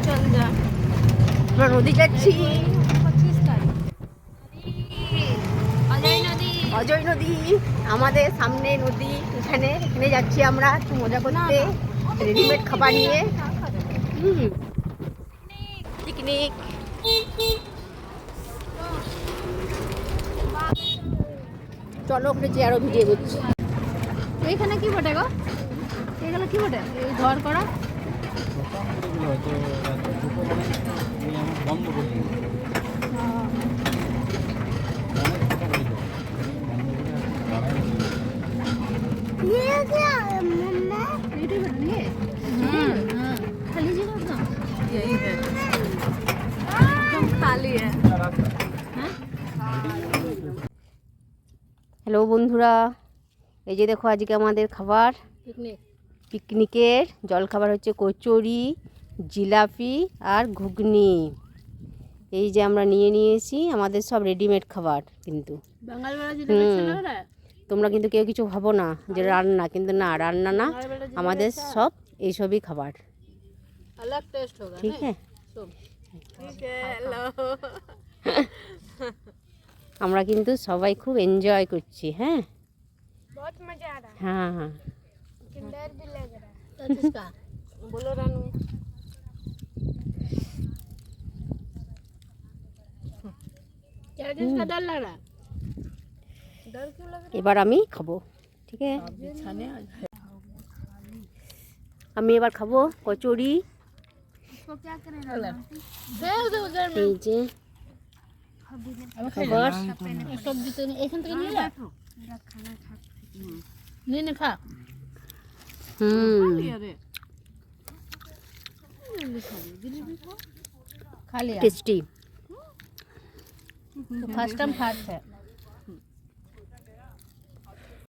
চল যা। আমরা নদী যাচ্ছি, অজয় নদী। অজয় নদী আমাদের সামনে নদী, এখানে এখানে যাচ্ছি আমরা একটু মজা করতে, রেডিমেড খাবার নিয়ে। পিকনিক। চলো ওখানে চেয়ারও ভিডিও করছি। এইখানে কি বটে গো? এগুলো কি বটে? এই ঘর করা खाली जगह एकदम यही है, एकदम खाली है। হ্যালো বন্ধুরা, এই যে দেখো আজকে আমাদের খাবার पिकनिक পিকনিকের জলখাবার হচ্ছে কচুরি, জিলাপি আর ঘুগনি। এই যে আমরা নিয়ে নিয়েছি, আমাদের সব রেডিমেড খাবার কিন্তু। बंगाल वाला যেটা দেখছেন না, তোমরা কিন্তু কেউ কিছু ভাবো না যে রান্না, কিন্তু না, রান্না না, আমাদের সব এইসবই খাবার। अलग टेस्ट होगा ঠিক है, ठीक है। हेलो আমরা কিন্তু সবাই খুব এনজয় করছি। হ্যাঁ बहुत मजा आ रहा है, হ্যাঁ হ্যাঁ। डर भी लग रहा है। किसका बोलो रानू? क्या किसका डर लग रहा है? डर क्यों लग रहा এবার আমি খাবো, ঠিক আছে? है? আমি এবার খাবো কচুরি। इसको क्या करेगा? दे उधर এই যে খাবার। सब्जी तो नहीं ऐसा तो नहीं है, नहीं नहीं खा खा लिया। টেস্টি। तो फर्स्ट टाइम खाते हैं।